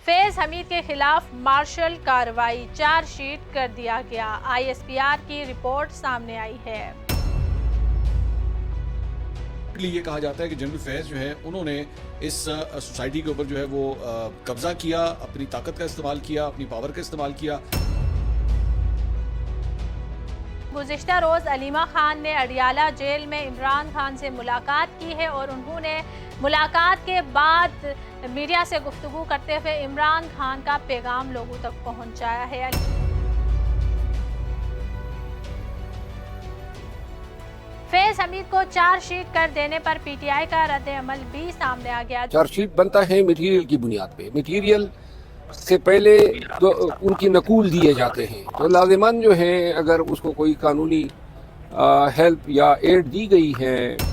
फैज हमीद के खिलाफ मार्शल कार्रवाई, चार्जशीट कर दिया गया। ISPR की रिपोर्ट सामने आई है। ये कहा जाता है कि जनरल फैज जो है उन्होंने इस सोसाइटी के ऊपर जो है वो कब्जा किया, अपनी ताकत का इस्तेमाल किया, अपनी पावर का इस्तेमाल किया। गुज़िश्ता रोज़ अलीमा खान ने अडियाला जेल में इमरान खान से मुलाकात की है और उन्होंने मुलाकात के बाद मीडिया से गुफ्तगू करते हुए इमरान खान का पैगाम लोगों तक पहुंचाया है। फैज हमीद को चार्जशीट कर देने पर PTI का रद्द अमल भी सामने आ गया। चार्जशीट बनता है मटेरियल की बुनियाद पे, मटेरियल से पहले तो उनकी नकूल दिए जाते हैं, तो लाजिमन जो है अगर उसको कोई कानूनी हेल्प या एड दी गई है।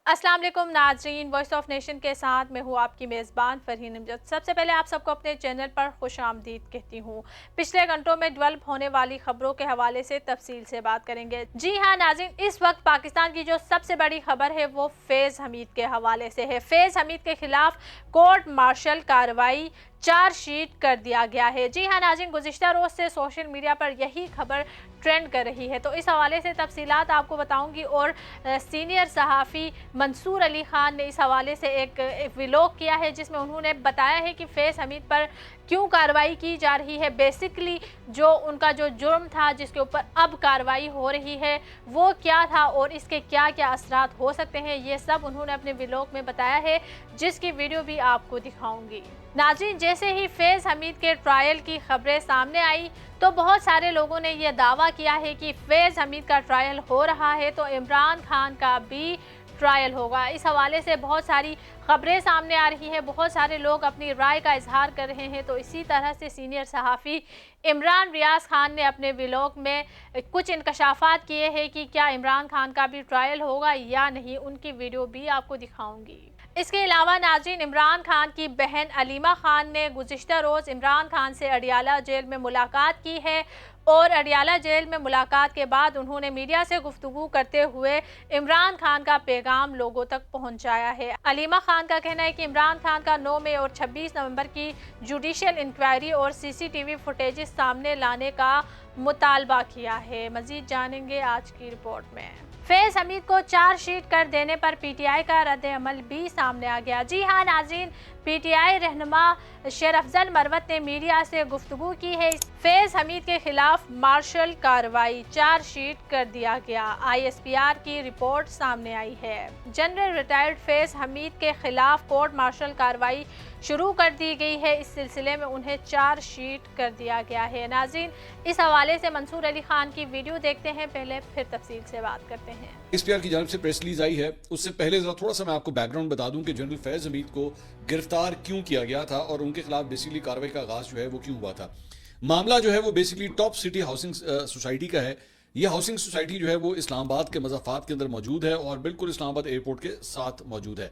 अस्सलाम वालेकुम नाज़रीन, वॉइस ऑफ नेशन के साथ मैं हूँ आपकी मेज़बान फरहीन अमजद। सबसे पहले आप सबको अपने चैनल पर खुश आमदीद कहती हूँ। पिछले घंटों में डेवलप होने वाली खबरों के हवाले से तफसील से बात करेंगे। जी हाँ नाज़रीन, इस वक्त पाकिस्तान की जो सबसे बड़ी खबर है वो फैज हमीद के हवाले से है। फैज हमीद के खिलाफ कोर्ट मार्शल कार्रवाई, चार्जशीट कर दिया गया है। जी हाँ नाज़रीन, गुज़िश्ता रोज़ से सोशल मीडिया पर यही खबर ट्रेंड कर रही है, तो इस हवाले से तफसीलात आपको बताऊंगी। और सीनियर सहाफ़ी मंसूर अली ख़ान ने इस हवाले से एक व्लॉग किया है जिसमें उन्होंने बताया है कि फैज हमीद पर क्यों कार्रवाई की जा रही है, बेसिकली जो उनका जो जुर्म था जिसके ऊपर अब कार्रवाई हो रही है वो क्या था और इसके क्या क्या असरात हो सकते हैं, ये सब उन्होंने अपने व्लॉग में बताया है, जिसकी वीडियो भी आपको दिखाऊंगी। नाज़रीन, जैसे ही फैज हमीद के ट्रायल की खबरें सामने आई तो बहुत सारे लोगों ने यह दावा किया है कि फैज हमीद का ट्रायल हो रहा है तो इमरान खान का भी ट्रायल होगा। इस हवाले से बहुत सारी खबरें सामने आ रही हैं, बहुत सारे लोग अपनी राय का इजहार कर रहे हैं। तो इसी तरह से सीनियर सहाफ़ी इमरान रियाज खान ने अपने व्लॉग में कुछ इंकशाफात किए हैं कि क्या इमरान खान का भी ट्रायल होगा या नहीं, उनकी वीडियो भी आपको दिखाऊंगी। इसके अलावा नाज़रीन, इमरान खान की बहन अलीमा खान ने गुज़िश्ता रोज़ इमरान खान से अडियाला जेल में मुलाकात की है और अडियाला जेल में मुलाकात के बाद उन्होंने मीडिया से गुफ्तगू करते हुए इमरान खान का पैगाम लोगों तक पहुंचाया है। अलीमा खान का कहना है कि इमरान खान का 9 मई और 26 नवंबर की जुडिशियल इंक्वायरी और CCTV फुटेजेस सामने लाने का मुतालबा किया है। मजीद जानेंगे आज की रिपोर्ट में। फैज हमीद को चार्जशीट कर देने पर PTI का रद्द अमल भी सामने आ गया। जी हाँ नाज़रीन, PTI रहनुमा शेर अफजल मरवत ने मीडिया से गुफ्तगू की है। फैज हमीद के खिलाफ मार्शल कार्रवाई, चार्जशीट कर दिया गया। ISPR की रिपोर्ट सामने आई है। जनरल रिटायर्ड फैज हमीद के खिलाफ कोर्ट मार्शल कार्रवाई शुरू कर दी गई है। इस सिलसिले में उन्हें चार्जशीट कर दिया गया है। नाज़रीन, इस हवाले से मंसूर अली खान की वीडियो देखते हैं, पहले फिर तफसील से बात करते हैं। ISPR की जानिब से प्रेस रिलीज आई है। उससे पहले जरा थोड़ा सा मैं आपको बैकग्राउंड बता दूं कि जनरल फैज हमीद को गिरफ्तार क्यों किया गया था और उनके खिलाफ बेसिकली कार्रवाई का आगाज जो है वो क्यों हुआ था। मामला जो है वो basically top city housing society का है। ये हाउसिंग सोसाइटी जो है वो इस्लामाबाद के मज़ाफ़ात के अंदर मौजूद है और बिल्कुल इस्लामाबाद एयरपोर्ट के साथ मौजूद है।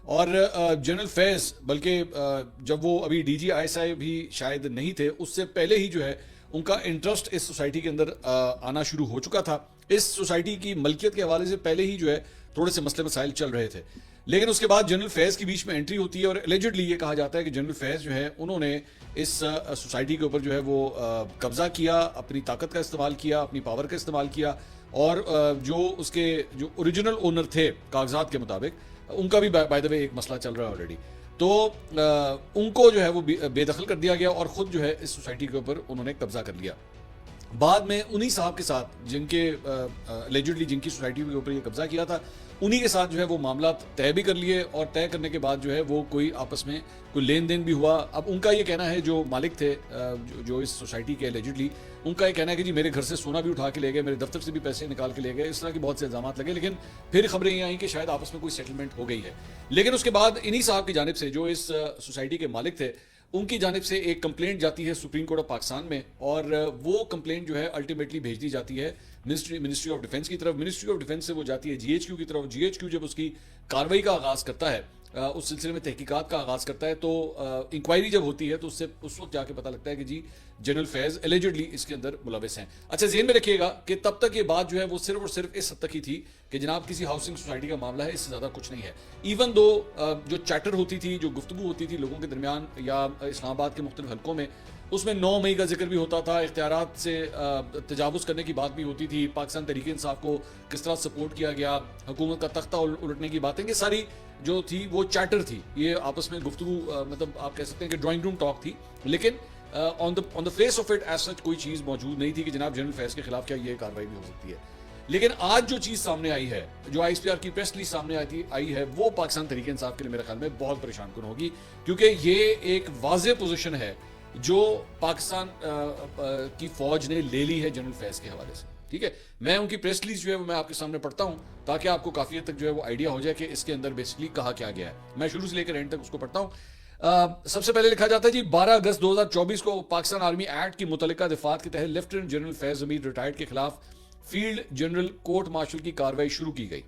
और जनरल फैज बल्कि जब वो अभी DG ISI भी शायद नहीं थे, उससे पहले ही जो है उनका इंटरेस्ट इस सोसाइटी के अंदर आना शुरू हो चुका था। इस सोसाइटी की मलकियत के हवाले से पहले ही जो है थोड़े से मसले मसाइल चल रहे थे, लेकिन उसके बाद जनरल फैज की बीच में एंट्री होती है और एलिजिडली ये कहा जाता है कि जनरल फैज जो है उन्होंने इस सोसाइटी के ऊपर जो है वो कब्जा किया, अपनी ताकत का इस्तेमाल किया, अपनी पावर का इस्तेमाल किया और जो उसके जो ओरिजिनल ओनर थे कागजात के मुताबिक, उनका भी बाय द वे एक मसला चल रहा है ऑलरेडी, तो उनको जो है वो बेदखल कर दिया गया और ख़ुद जो है इस सोसाइटी के ऊपर उन्होंने कब्जा कर लिया। बाद में उन्हीं साहब के साथ जिनके एलिजिडली जिनकी सोसाइटी के ऊपर ये कब्जा किया था, उन्हीं के साथ जो है वो मामला तय भी कर लिए और तय करने के बाद जो है वो कोई आपस में कोई लेन देन भी हुआ। अब उनका ये कहना है, जो मालिक थे जो इस सोसाइटी के एलिजिडली, उनका ये कहना है कि जी मेरे घर से सोना भी उठा के ले गए, मेरे दफ्तर से भी पैसे निकाल के ले गए, इस तरह की बहुत से इल्जाम लगे। लेकिन फिर खबरें ये आई कि शायद आपस में कोई सेटलमेंट हो गई है। लेकिन उसके बाद इन्हीं साहब की जानिब से, जो इस सोसाइटी के मालिक थे, उनकी जानिब से एक कंप्लेंट जाती है सुप्रीम कोर्ट ऑफ पाकिस्तान में और वो कंप्लेंट जो है अल्टीमेटली भेज दी जाती है मिनिस्ट्री ऑफ डिफेंस की तरफ। मिनिस्ट्री ऑफ डिफेंस से वो जाती है GHQ की तरफ। GHQ जब उसकी कार्रवाई का आगाज करता है उस सिलसिले में तहकीकात का आगाज़ करता है। तो इंक्वायरी जब होती है तो उससे उस वक्त जाके पता लगता है कि जी जनरल फैज़ एलिजिडली इसके अंदर मुलविस हैं। अच्छा, ज़हन में रखिएगा कि तब तक ये बात जो है वो सिर्फ और सिर्फ इस हद तक ही थी कि जनाब किसी हाउसिंग सोसाइटी का मामला है, इससे ज़्यादा कुछ नहीं है। इवन दो जो चैटर होती थी, जो गुफ्तगू होती थी लोगों के दरमियान या इस्लामाबाद के मुख्तलिफ हलकों में, उसमें 9 मई का जिक्र भी होता था, इख्तियारात से तजावुज़ करने की बात भी होती थी, पाकिस्तान तहरीक इंसाफ को किस तरह सपोर्ट किया गया, हुकूमत का तख्ता उलटने की बातें, ये सारी जो थी वो चैटर थी, ये आपस में गुफ्तगू मतलब आप कह सकते हैं कि ड्राइंग रूम टॉक थी। लेकिन on the face of it as such कोई चीज़ मौजूद नहीं थी कि जनाब जनरल फैज़ के खिलाफ क्या ये कार्रवाई भी हो सकती है। लेकिन आज जो चीज़ सामने आई है, जो ISPR की प्रेस रिलीज सामने आई है, वो पाकिस्तान तहरीक इंसाफ के लिए मेरे ख्याल में बहुत परेशान कुन होगी, क्योंकि ये एक वाज़ेह पोजीशन है जो पाकिस्तान की फौज ने ले ली है जनरल फैज़ के हवाले से। ठीक है, मैं उनकी प्रेस रिलीज जो है वो मैं आपके सामने पढ़ता हूं ताकि आपको काफी हद तक जो है वो आइडिया हो जाए कि इसके अंदर बेसिकली कहा क्या गया है। मैं शुरू से लेकर एंड तक उसको पढ़ता हूं। सबसे पहले लिखा जाता है जी 12 अगस्त 2024 को पाकिस्तान आर्मी एक्ट की मुतल्लिका दफात के तहत lieutenant general Faiz Hamid retired के खिलाफ फील्ड जनरल कोर्ट मार्शल की कार्रवाई शुरू की गई।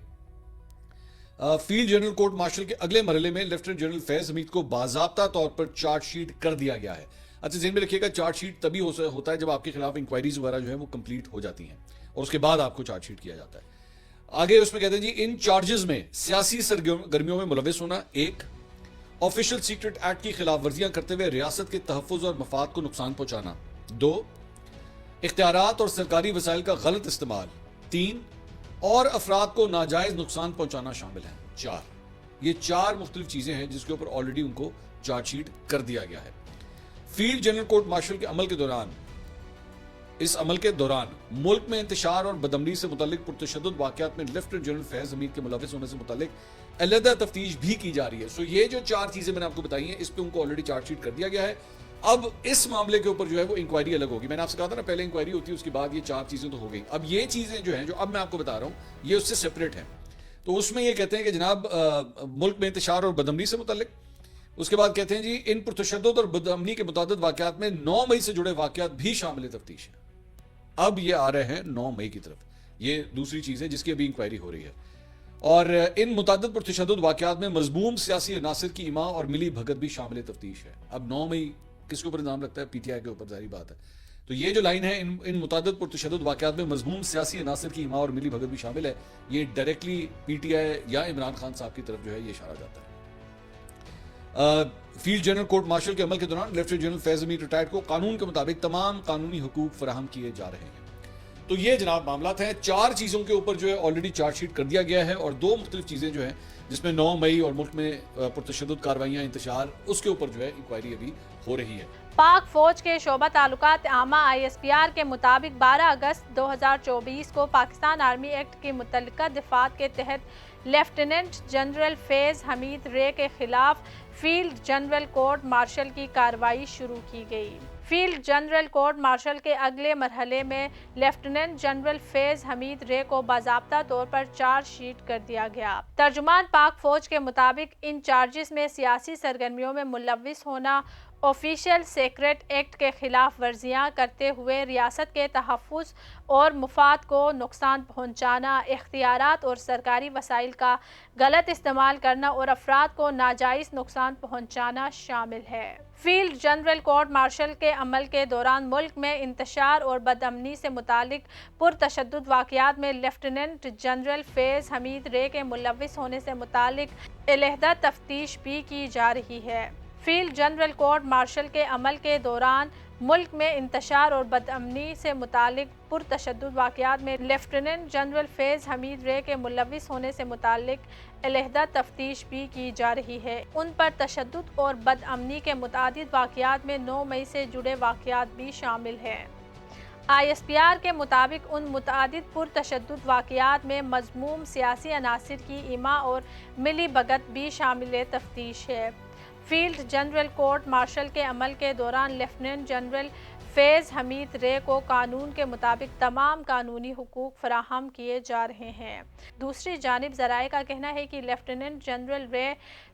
फील्ड जनरल कोर्ट मार्शल के अगले मरहले में लेफ्टिनेंट जनरल फैज हमीद को बाज़ाब्ता तौर पर चार्जशीट कर दिया गया है। अच्छा, ज़हन में रखिएगा चार्जशीट तभी होता है जब आपके खिलाफ इंक्वायरीज वगैरह जो है वो कंप्लीट हो जाती हैं और उसके बाद आपको चार्जशीट किया जाता है। आगे उसमें कहते हैं जी इन चार्जेस में सियासी सरगर्मियों में मुलविस होना, एक ऑफिशियल सीक्रेट एक्ट की खिलाफ वर्जियां करते हुए रियासत के तहफ़्फ़ुज़ और मफाद को नुकसान पहुंचाना, 2 इख्तियारात और सरकारी वसाइल का गलत इस्तेमाल, 3 और अफराद को नाजायज नुकसान पहुंचाना शामिल है, 4। ये 4 मुख्तलिफ चीजें हैं जिसके ऊपर ऑलरेडी उनको चार्जशीट कर दिया गया है। फील्ड जनरल कोर्ट मार्शल के अमल के दौरान मुल्क में इंतशार और बदअमनी से मुतल्लिक पुरतशद्दुद वाक़यात में लेफ्टिनेंट जनरल फैज हमीद के मुलविस होने से मुतल्लिक अलहदा तफ्तीश भी की जा रही है। सो ये जो 4 चीजें मैंने आपको बताई हैं, इस पे उनको ऑलरेडी चार्जशीट कर दिया गया है। अब इस मामले के ऊपर जो है वो इंक्वायरी अलग होगी। मैंने आपसे कहा था ना, पहले इंक्वायरी होती है, उसके बाद ये 4 चीजें तो हो गई। अब ये चीजें जो हैं, जो अब मैं आपको बता रहा हूं, ये उससे सेपरेट है। तो उसमें ये कहते हैं कि जनाब मुल्क में इंतशार और बदअमनी से मुतल्लिक, उसके बाद कहते हैं जी इन पुरतशद्दुद और बदअमनी के मुतादिद वाक़यात में 9 मई से जुड़े वाक़यात भी शामिल तफ्तीश है। अब ये आ रहे हैं 9 मई की तरफ, ये दूसरी चीज है जिसकी अभी इंक्वायरी हो रही है। और इन मुतादिद पुरतशद्दुद वाक़यात में मज़मूम सियासी अनासिर की इमा और मिली भगत भी शामिल तफ्तीश है। अब 9 मई किसके ऊपर इल्ज़ाम लगता है? PTI के ऊपर, जाहिर बात है। तो ये जो लाइन है इन मुतादिद पुरतशद्दुद वाक़यात में मज़मूम सियासी अनासिर की इमा और मिली भगत भी शामिल है, ये डायरेक्टली PTI या इमरान खान साहब की तरफ जो है ये इशारा जाता है। फील्ड जनरल कोर्ट मार्शल के अमल के दौरान lieutenant general Faiz Hamid retired को कानून के मुताबिक तमाम कानूनी हुकूक फराहम किए जा रहे हैं। तो ये जनाब मामला हैं। 4 चीज़ों के ऊपर जो है ऑलरेडी चार्जशीट कर दिया गया है और 2 मुख्तलिफ चीज़ें जो हैं जिसमें 9 मई और मुल्क में पुरतशद्दुद कार्रवाइयाँ, इंतशार, उसके ऊपर जो है इंक्वायरी अभी हो रही है। पाक फौज के शोबा ताल्लुकात आमा ISPR के मुताबिक 12 अगस्त 2024 को पाकिस्तान आर्मी एक्ट की मुतल्लिका दफात के तहत लेफ्टिनेंट जनरल फैज हमीद रे के खिलाफ फील्ड जनरल कोर्ट मार्शल की कार्रवाई शुरू की गई। फील्ड जनरल कोर्ट मार्शल के अगले मरहले में लेफ्टिनेंट जनरल फैज हमीद रे को बाज़ाब्ता तौर पर चार्जशीट कर दिया गया। तर्जुमान पाक फौज के मुताबिक इन चार्जेस में सियासी सरगर्मियों में मुलविस होना, ऑफिशियल सीक्रेट एक्ट के खिलाफ वर्जियां करते हुए रियासत के तहफ़्फ़ुज़ और मुफाद को नुकसान पहुंचाना, इख्तियारात और सरकारी वसाइल का गलत इस्तेमाल करना और अफराद को नाजायज़ नुकसान पहुंचाना शामिल है। फील्ड जनरल कोर्ट मार्शल के अमल के दौरान मुल्क में इंतशार और बदअमनी से मुतालिक पुरतशद्दुद वाक़यात में लेफ्टिनेंट जनरल फैज हमीद रे के मुलविस होने से मुतालिक अलहदा तफ्तीश भी की जा रही है। फील्ड जनरल कोर्ट मार्शल के अमल के दौरान मुल्क में इंतशार और बदअमनी से मुतालिक पुरतशद्दुद वाक़यात में लेफ्टिनेंट जनरल फैज हमीद रे के मुलविस होने से मुतालिक अलहदा तफ्तीश भी की जा रही है। उन पर तशद्दुद और बदअमनी के मुतादिद वाक़यात में 9 मई से जुड़े वाक़यात भी शामिल हैं। ISPR के मुताबिक उन मुतादिद पुरतशद्दुद वाक़यात में मज़मूम सियासी अनासिर की इमा और मिली भगत भी शामिल तफ्तीश है। फील्ड जनरल कोर्ट मार्शल के अमल के दौरान लेफ्टिनेंट जनरल फैज हमीद रे को कानून के मुताबिक तमाम कानूनी हुकूक फराहम किए जा रहे हैं। दूसरी जानिब ज़राए का कहना है कि लेफ्टिनेंट जनरल रे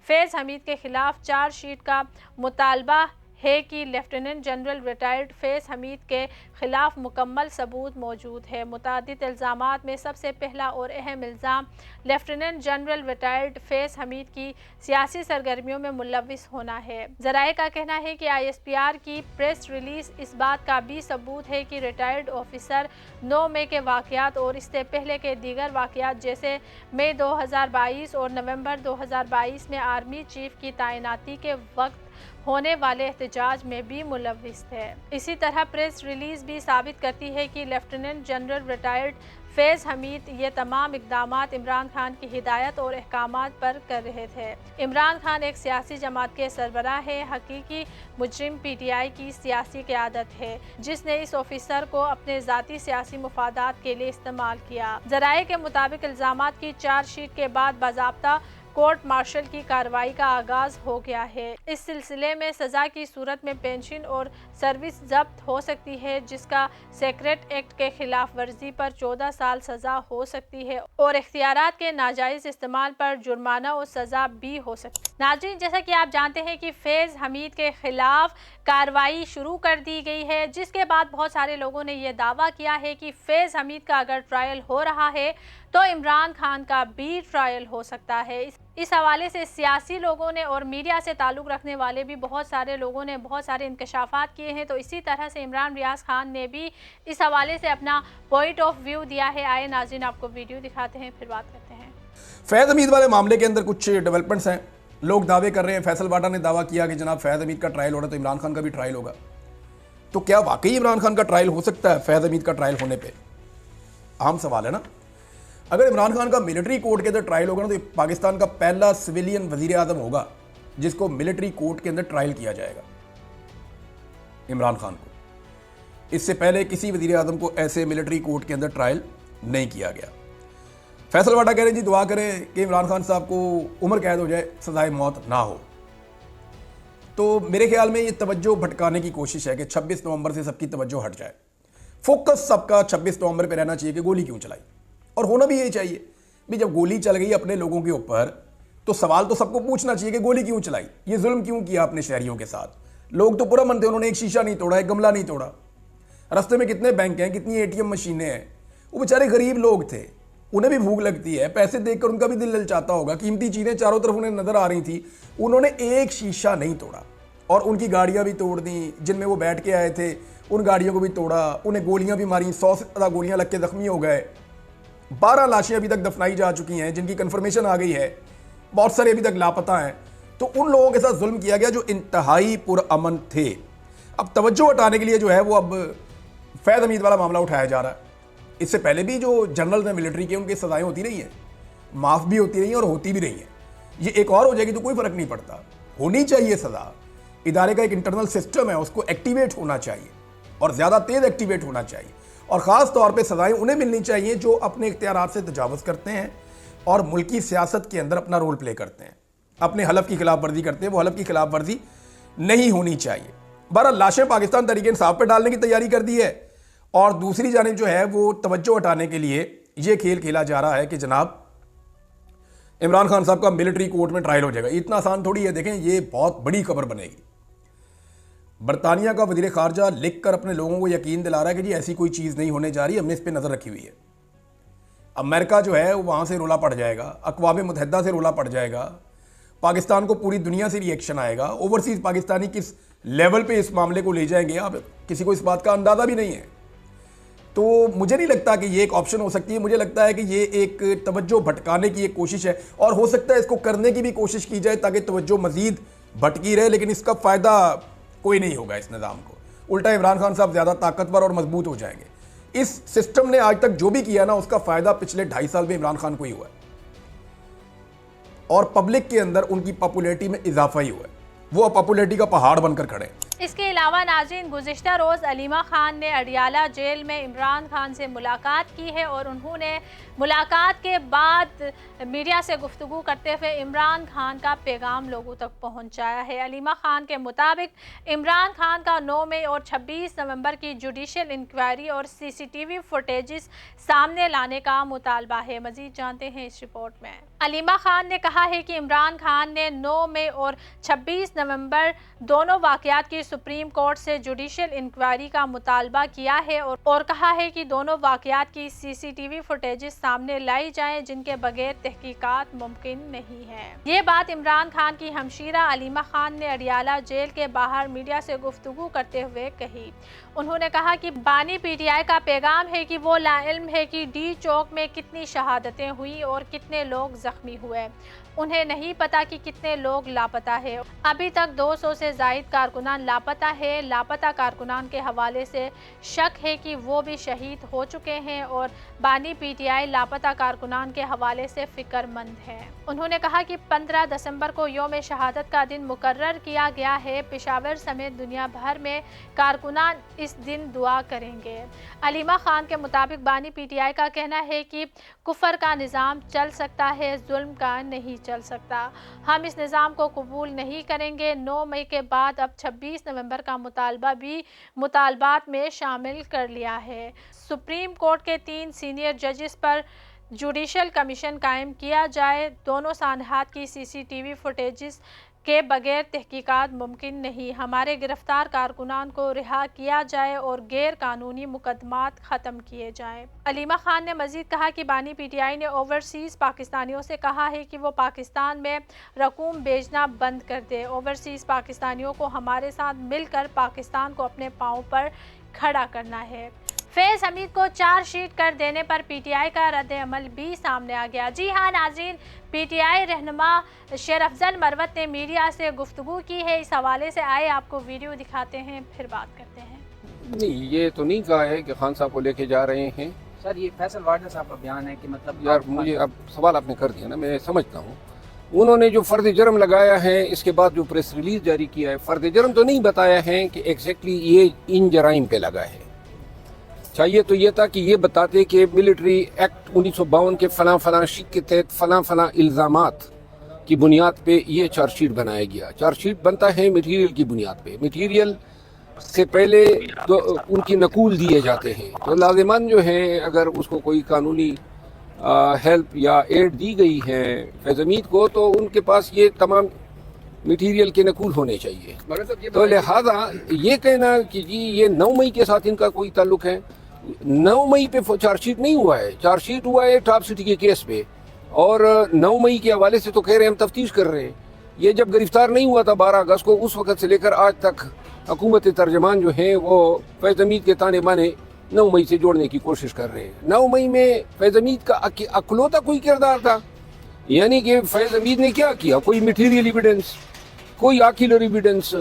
फैज हमीद के खिलाफ चार्जशीट का मुतालबा ہے کہ لیفٹیننٹ جنرل ریٹائرڈ فیض حمید کے خلاف مکمل ثبوت موجود ہے۔ متعدد الزامات میں سب سے پہلا اور اہم الزام لیفٹیننٹ جنرل ریٹائرڈ فیض حمید کی سیاسی سرگرمیوں میں ملوث ہونا ہے۔ ذرائع کا کہنا ہے کہ ISPR کی پریس ریلیز اس بات کا بھی ثبوت ہے کہ ریٹائرڈ آفیسر 9 مئی کے واقعات اور اس سے پہلے کے دیگر واقعات جیسے مئی 2022 اور نومبر 2022 میں آرمی چیف کی تعیناتی کے وقت ہونے والے احتجاج میں بھی ملوث تھے۔ اسی طرح پریس ریلیز بھی ثابت کرتی ہے کہ لیفٹیننٹ جنرل ریٹائرڈ فیض حمید یہ تمام اقدامات عمران خان کی ہدایت اور احکامات پر کر رہے تھے۔ عمران خان ایک سیاسی جماعت کے سربراہ ہے، حقیقی مجرم PTI کی سیاسی قیادت ہے، جس نے اس آفیسر کو اپنے ذاتی سیاسی مفادات کے لیے استعمال کیا۔ ذرائع کے مطابق الزامات کی چارج شیٹ کے بعد باضابطہ کورٹ مارشل کی کارروائی کا آغاز ہو گیا ہے۔ اس سلسلے میں سزا کی صورت میں پینشن اور سروس ضبط ہو سکتی ہے، جس کا سیکریٹ ایکٹ کے خلاف ورزی پر 14 سال سزا ہو سکتی ہے اور اختیارات کے ناجائز استعمال پر جرمانہ اور سزا بھی ہو سکتی ہے۔ ناظرین، جیسا کہ آپ جانتے ہیں کہ فیض حمید کے خلاف کارروائی شروع کر دی گئی ہے، جس کے بعد بہت سارے لوگوں نے یہ دعویٰ کیا ہے کہ فیض حمید کا اگر ٹرائل ہو رہا ہے تو عمران خان کا بھی ٹرائل ہو سکتا ہے۔ اس حوالے سے سیاسی لوگوں نے اور میڈیا سے تعلق رکھنے والے بھی بہت سارے لوگوں نے بہت سارے انکشافات کیے ہیں، تو اسی طرح سے عمران ریاض خان نے بھی اس حوالے سے اپنا پوائنٹ آف ویو دیا ہے۔ آئے ناظرین آپ کو ویڈیو دکھاتے ہیں، پھر بات کرتے ہیں۔ فیض حمید والے معاملے کے اندر کچھ ڈیولپمنٹس ہیں، لوگ دعوے کر رہے ہیں۔ فیصل واڈا نے دعویٰ کیا کہ جناب فیض حمید کا ٹرائل ہو رہا ہے تو عمران خان کا بھی ٹرائل ہوگا۔ تو کیا واقعی عمران خان کا ٹرائل ہو سکتا ہے فیض حمید کا ٹرائل ہونے پہ؟ اہم سوال ہے نا۔ اگر عمران خان کا ملٹری کورٹ کے اندر ٹرائل ہوگا نا تو پاکستان کا پہلا سویلین وزیر اعظم ہوگا جس کو ملٹری کورٹ کے اندر ٹرائل کیا جائے گا، عمران خان کو۔ اس سے پہلے کسی وزیر اعظم کو ایسے ملٹری کورٹ کے اندر ٹرائل نہیں کیا گیا۔ فیصل واڈا کہہ رہے ہیں جی دعا کریں کہ عمران خان صاحب کو عمر قید ہو جائے، سزائے موت نہ ہو۔ تو میرے خیال میں یہ توجہ بھٹکانے کی کوشش ہے کہ 26 نومبر سے سب کی توجہ ہٹ جائے۔ فوکس سب کا 26 نومبر پہ رہنا چاہیے کہ گولی کیوں چلائی، اور ہونا بھی یہی چاہیے بھی جب گولی چل گئی اپنے لوگوں کے اوپر تو سوال تو سب کو پوچھنا چاہیے کہ گولی کیوں چلائی، یہ ظلم کیوں کیا اپنے شہریوں کے ساتھ۔ لوگ تو پورا من تھے، انہوں نے ایک شیشہ نہیں توڑا، ایک گملہ نہیں توڑا۔ راستے میں کتنے بینک ہیں، کتنی ATM مشینیں ہیں، وہ بیچارے غریب لوگ تھے، انہیں بھی بھوک لگتی ہے، پیسے دیکھ کر ان کا بھی دل للچاتا ہوگا، قیمتی چیزیں چاروں طرف انہیں نظر آ رہی تھی، انہوں نے ایک شیشہ نہیں توڑا اور ان کی گاڑیاں بھی توڑ دیں جن میں وہ بیٹھ کے آئے تھے، ان گاڑیوں کو بھی توڑا، انہیں گولیاں بھی ماری، 100 سے زیادہ گولیاں لگ کے زخمی ہو گئے۔ 12 لاشیں ابھی تک دفنائی جا چکی ہیں جن کی کنفرمیشن آ گئی ہے، بہت سارے ابھی تک لاپتہ ہیں۔ تو ان لوگوں کے ساتھ ظلم کیا گیا جو انتہائی پرامن تھے۔ اب توجہ ہٹانے کے لیے جو ہے وہ اب فیض حمید والا معاملہ اٹھایا جا رہا ہے۔ اس سے پہلے بھی جو جنرل ہیں ملٹری کے، ان کی سزائیں ہوتی رہی ہیں، معاف بھی ہوتی رہی ہیں اور ہوتی بھی رہی ہیں۔ یہ ایک اور ہو جائے گی تو کوئی فرق نہیں پڑتا، ہونی چاہیے سزا۔ ادارے کا ایک انٹرنل سسٹم ہے، اس کو ایکٹیویٹ ہونا چاہیے اور زیادہ تیز ایکٹیویٹ ہونا چاہیے، اور خاص طور پہ سزائیں انہیں ملنی چاہیے جو اپنے اختیارات سے تجاوز کرتے ہیں اور ملکی سیاست کے اندر اپنا رول پلے کرتے ہیں، اپنے حلف کی خلاف ورزی کرتے ہیں۔ وہ حلف کی خلاف ورزی نہیں ہونی چاہیے۔ بہرحال لاشیں پاکستان تحریک انصاف پہ ڈالنے کی تیاری کر دی ہے، اور دوسری جانب جو ہے وہ توجہ ہٹانے کے لیے یہ کھیل کھیلا جا رہا ہے کہ جناب عمران خان صاحب کا ملٹری کورٹ میں ٹرائل ہو جائے گا۔ اتنا آسان تھوڑی ہے، دیکھیں یہ بہت بڑی خبر بنے گی۔ برطانیہ کا وزیر خارجہ لکھ کر اپنے لوگوں کو یقین دلا رہا ہے کہ جی ایسی کوئی چیز نہیں ہونے جا رہی، ہم نے اس پہ نظر رکھی ہوئی ہے۔ امریکہ جو ہے وہاں سے رولا پڑ جائے گا، اقوام متحدہ سے رولا پڑ جائے گا، پاکستان کو پوری دنیا سے ری ایکشن آئے گا۔ اوورسیز پاکستانی کس لیول پہ اس معاملے کو لے جائیں گے اب کسی کو اس بات کا اندازہ بھی نہیں ہے۔ تو مجھے نہیں لگتا کہ یہ ایک آپشن ہو سکتی ہے، مجھے لگتا ہے کہ یہ ایک توجہ بھٹکانے کی ایک کوشش ہے، اور ہو سکتا ہے اس کو کرنے کی بھی کوشش کی جائے تاکہ توجہ مزید بھٹکی رہے، لیکن اس کا فائدہ کوئی نہیں ہوگا اس نظام کو۔ الٹا عمران خان صاحب زیادہ طاقتور اور مضبوط ہو جائیں گے۔ اس سسٹم نے آج تک جو بھی کیا نا اس کا فائدہ پچھلے 2.5 سال میں عمران خان کو ہی ہوا ہے، اور پبلک کے اندر ان کی پاپولیٹی میں اضافہ ہی ہوا ہے، وہ پاپولیٹی کا پہاڑ بن کر کھڑے ہیں۔ اس کے علاوہ ناظرین، گزشتہ روز علیمہ خان نے اڈیالہ جیل میں عمران خان سے ملاقات کی ہے، اور انہوں نے ملاقات کے بعد میڈیا سے گفتگو کرتے ہوئے عمران خان کا پیغام لوگوں تک پہنچایا ہے۔ علیمہ خان کے مطابق عمران خان کا 9 مئی اور 26 نومبر کی جوڈیشل انکوائری اور CCTV فوٹیجز سامنے لانے کا مطالبہ ہے۔ مزید جانتے ہیں اس رپورٹ میں۔ علیمہ خان نے کہا ہے کہ عمران خان نے 9 مئی اور 26 نومبر دونوں واقعات کی सुप्रीम कोर्ट से जुडिशियल इंक्वायरी का मुतालबा किया है और कहा है कि दोनों वाक़यात की CCTV फुटेजेस सामने लाई जाएं जिनके बगैर तहकीकात मुमकिन नहीं है। ये बात इमरान खान की हमशीरा अलीमा खान ने अडियाला जेल के बाहर मीडिया से गुफ्तगू करते हुए कही। उन्होंने कहा कि बानी PTI का पैगाम है कि वो लाइल्म है कि डी चौक में कितनी शहादतें हुई और कितने लोग जख्मी हुए। उन्हें नहीं पता कि कितने लोग लापता है। अभी तक 200 से जायद कारकुनान लापता है। लापता कारकुनान के हवाले से शक है कि वो भी शहीद हो चुके हैं और बानी PTI लापता कारकुनान के हवाले से फिक्रमंद है। उन्होंने कहा कि 15 दिसंबर को यौम शहादत का दिन मुकर्रर किया गया है। पेशावर समेत दुनिया भर में कारकुनान इस दिन दुआ करेंगे। अलीमा खान के मुताबिक बानी PTI का कहना है कि कुफर का निज़ाम चल सकता है, जुल्म का नहीं चल सकता। हम इस निज़ाम को कबूल नहीं करेंगे। 9 मई के बाद अब 26 नवंबर का मुतालबा भी मुतालबात में शामिल कर लिया है। सुप्रीम कोर्ट के 3 सीनियर जजेस पर जुडिशल कमीशन कायम किया जाए। दोनों सानहात की CCTV फुटेजेस के बगैर तहकीकात मुमकिन नहीं। हमारे गिरफ्तार कारकुनान को रिहा किया जाए और गैर कानूनी मुकदमात ख़त्म किए जाएं। अलीमा खान ने मज़ीद कहा कि बानी PTI ने ओवरसीज़ पाकिस्तानियों से कहा है कि वो पाकिस्तान में रकूम भेजना बंद कर दे। ओवरसीज़ पाकिस्तानियों को हमारे साथ मिलकर पाकिस्तान को अपने पाँव पर खड़ा करना है। फैज़ हमीद को चार्जशीट कर देने पर PTI का रद्द अमल भी सामने आ गया। जी हाँ नाज़रीन, PTI रहनुमा शेर अफजल मरवत ने मीडिया से गुफ्तगू की है। इस हवाले से आए आपको वीडियो दिखाते हैं, फिर बात करते हैं। नहीं, ये तो नहीं कहा है कि खान साहब को लेके जा रहे हैं। सर ये फैसल वार्डर साहब का बयान है कि मतलब यार मुझे अब सवाल आपने कर दिया ना, मैं समझता हूँ। उन्होंने जो फर्द जर्म लगाया है, इसके बाद जो प्रेस रिलीज जारी किया है, फर्द जर्म तो नहीं बताया है कि एग्जैक्टली ये इन जराइम पे लगा है। चाहिए तो ये था कि ये बताते कि मिलिट्री एक्ट 1952 के फलां फलां शिक के तहत फलां फलां इल्ज़ामात की बुनियाद पे ये चार्जशीट बनाया गया। चार्जशीट बनता है मटीरियल की बुनियाद पे। मटीरियल से पहले तो उनकी नकूल दिए जाते हैं, तो लाज़िमन जो है अगर उसको कोई कानूनी हेल्प या एड दी गई है फैज़ हमीद को, तो उनके पास ये तमाम मटीरियल के नकूल होने चाहिए। तो लिहाजा ये कहना कि जी ये 9 मई के साथ इनका कोई ताल्लुक है, 9 मई पे चार्जशीट नहीं हुआ है। चार्जशीट हुआ है टॉप सिटी के केस पे, और 9 मई के हवाले से तो कह रहे हैं हम तफ्तीश कर रहे हैं। ये जब गिरफ्तार नहीं हुआ था 12 अगस्त को, उस वक्त से लेकर आज तक हुकूमत तर्जमान जो है वो फैज़ हमीद के ताने बाने 9 मई से जोड़ने की कोशिश कर रहे हैं। 9 मई में फैज़ हमीद का अकलौता कोई किरदार था, यानी कि फैज़ हमीद ने क्या किया? कोई मटीरियल एविडेंस, कोई आकिलर एविडेंस,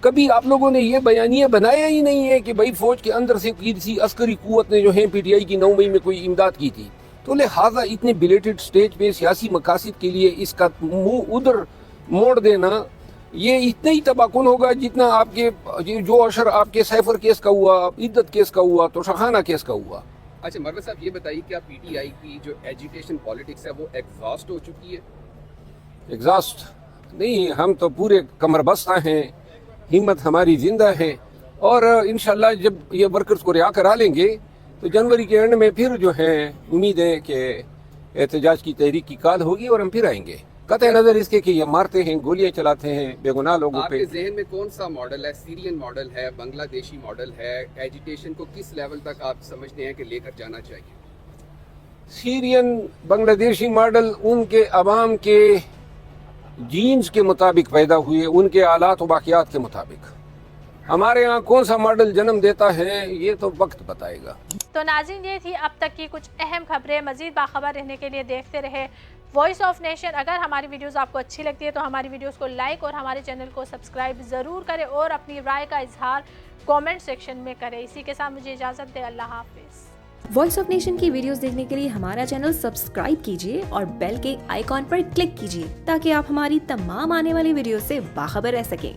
कभी आप लोगों ने ये बयानिया बनाया ही नहीं है कि भाई फौज के अंदर से किसी अस्करी कुव्वत ने जो है PTI की 9 मई में कोई इमदाद की थी। तो लिहाजा इतने बिलेटेड स्टेज पे सियासी मकासद के लिए इसका मुंह उधर मोड़ देना ये इतना ही तबाकुन होगा जितना आपके जो अशर आपके सैफर केस का हुआ, इद्दत केस का हुआ, तोशाखाना केस का हुआ। अच्छा मरवत साहब ये बताइए क्या PTI की जो एजुटेशन पॉलिटिक्स है वो एग्जॉस्ट हो चुकी है? एग्जॉस्ट नहीं, हम तो पूरे कमरबस्ता हैं, हिम्मत हमारी जिंदा है, और इंशाल्लाह जब ये वर्कर्स को रिहा करा लेंगे तो जनवरी के एंड में फिर जो है उम्मीद है कि एहतजाज की तहरीक की काल होगी और हम फिर आएंगे। कतई नजर इसके कि ये मारते हैं, गोलियां चलाते हैं बेगुनाह लोगों पे। आपके जहन में कौन सा मॉडल है? सीरियन मॉडल है, बांग्लादेशी मॉडल है? एजुटेशन को किस लेवल तक आप समझते हैं कि लेकर जाना चाहिए? सीरियन बांग्लादेशी मॉडल उनके अवाम के जीन्स के मुताबिक पैदा हुए, उनके आलात व बाकियात के मुताबिक। हमारे यहाँ कौन सा मॉडल जन्म देता है ये तो वक्त बताएगा। तो नाज़रीन ये थी अब तक की कुछ अहम खबरें। मज़ीद बाखबर रहने के लिए देखते रहे वॉइस ऑफ नेशन। अगर हमारी वीडियोस आपको अच्छी लगती है तो हमारी वीडियोस को लाइक और हमारे चैनल को सब्सक्राइब ज़रूर करें और अपनी राय का इजहार कमेंट सेक्शन में करें। इसी के साथ मुझे इजाज़त दें। अल्लाह हाफिज़। वॉइस ऑफ नेशन की वीडियोस देखने के लिए हमारा चैनल सब्सक्राइब कीजिए और बेल के आइकॉन पर क्लिक कीजिए ताकि आप हमारी तमाम आने वाली वीडियो से बाखबर रह सकें।